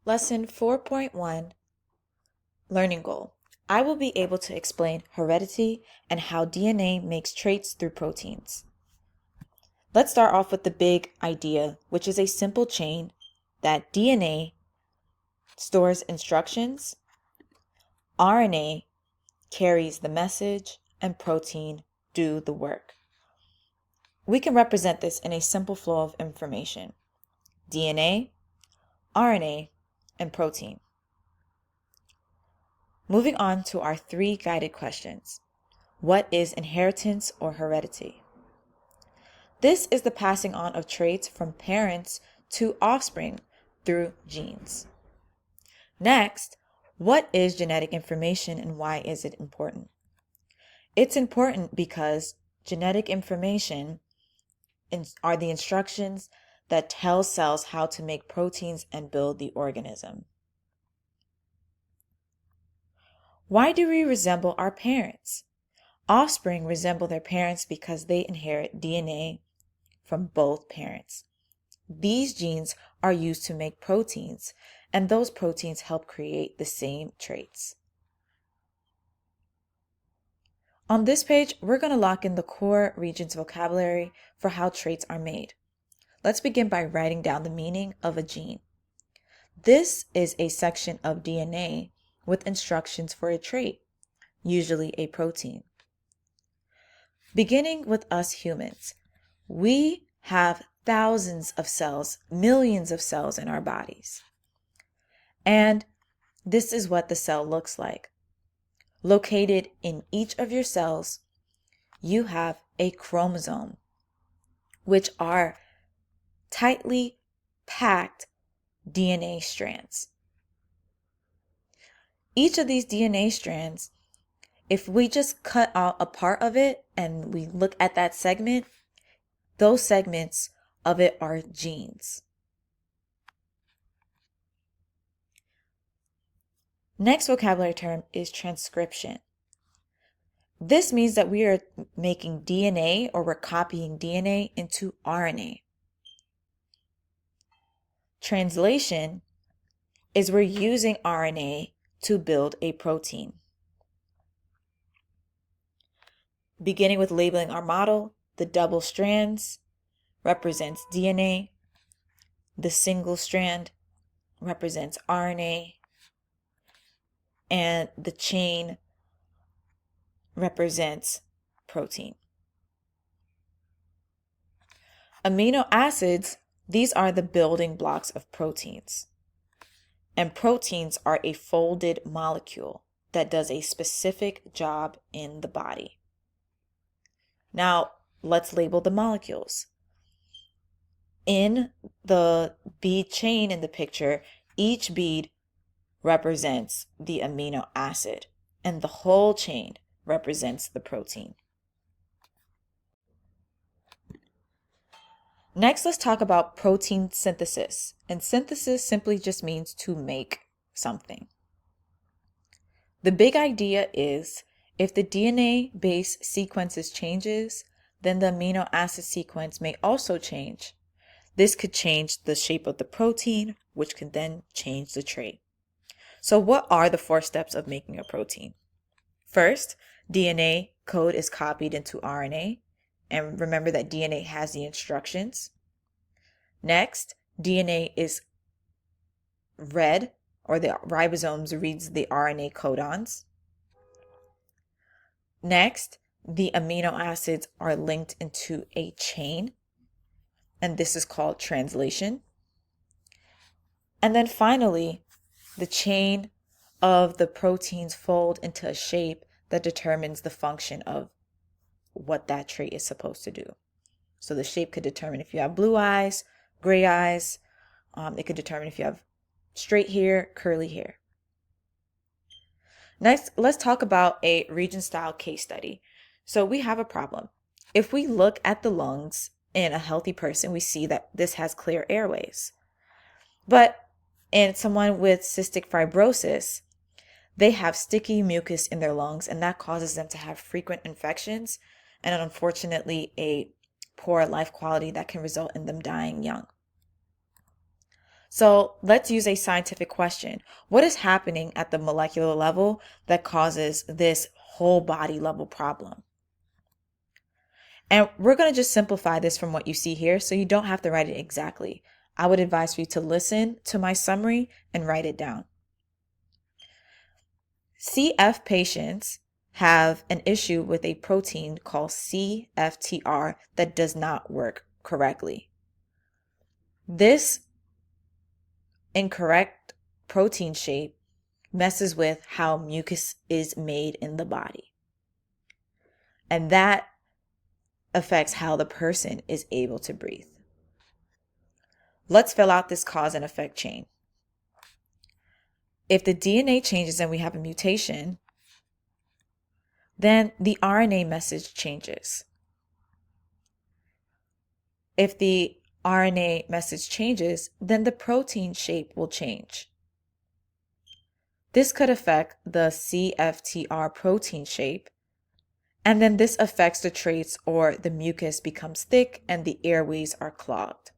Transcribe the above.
Lesson 4.1 Learning Goal. I will be able to explain heredity and how DNA makes traits through proteins. Let's start off with the big idea, which is a simple chain that DNA stores instructions, RNA carries the message, and protein do the work. We can represent this in a simple flow of information: DNA, RNA, and protein. Moving on to our 3 guided questions. What is inheritance or heredity? This is the passing on of traits from parents to offspring through genes. Next, what is genetic information and why is it important? It's important because genetic information are the instructions that tell cells how to make proteins and build the organism. Why do we resemble our parents? Offspring resemble their parents because they inherit DNA from both parents. These genes are used to make proteins, and those proteins help create the same traits. On this page, we're going to lock in the core Regents vocabulary for how traits are made. Let's begin by writing down the meaning of a gene. This is a section of DNA with instructions for a trait, usually a protein. Beginning with us humans, we have thousands of cells, millions of cells in our bodies. And this is what the cell looks like. Located in each of your cells, you have a chromosome, which are tightly packed DNA strands. Each of these DNA strands, if we just cut out a part of it and we look at that segment, those segments of it are genes. Next vocabulary term is transcription. This means that we are making DNA, or we're copying DNA into RNA. Translation is we're using RNA to build a protein. Beginning with labeling our model, the double strands represents DNA, the single strand represents RNA, and the chain represents protein. Amino acids, these are the building blocks of proteins. And proteins are a folded molecule that does a specific job in the body. Now, let's label the molecules. In the bead chain in the picture, each bead represents the amino acid, and the whole chain represents the protein. Next, let's talk about protein synthesis. And synthesis simply just means to make something. The big idea is if the DNA base sequences changes, then the amino acid sequence may also change. This could change the shape of the protein, which can then change the trait. So what are the 4 steps of making a protein? First, DNA code is copied into RNA. And remember that DNA has the instructions. Next, DNA is read, or the ribosomes reads the RNA codons. Next, the amino acids are linked into a chain, and this is called translation. And then finally, the chain of the proteins fold into a shape that determines the function of what that trait is supposed to do. So the shape could determine if you have blue eyes, gray eyes. It could determine if you have straight hair, curly hair. Next, let's talk about a Regent-style case study. So we have a problem. If we look at the lungs in a healthy person, we see that this has clear airways. But in someone with cystic fibrosis, they have sticky mucus in their lungs, and that causes them to have frequent infections and unfortunately a poor life quality that can result in them dying young. So let's use a scientific question. What is happening at the molecular level that causes this whole body level problem? And we're going to just simplify this from what you see here, so you don't have to write it exactly. I would advise for you to listen to my summary and write it down. CF patients have an issue with a protein called CFTR that does not work correctly. This incorrect protein shape messes with how mucus is made in the body. And that affects how the person is able to breathe. Let's fill out this cause and effect chain. If the DNA changes and we have a mutation, then the RNA message changes. If the RNA message changes, then the protein shape will change. This could affect the CFTR protein shape, and then this affects the traits, or the mucus becomes thick and the airways are clogged.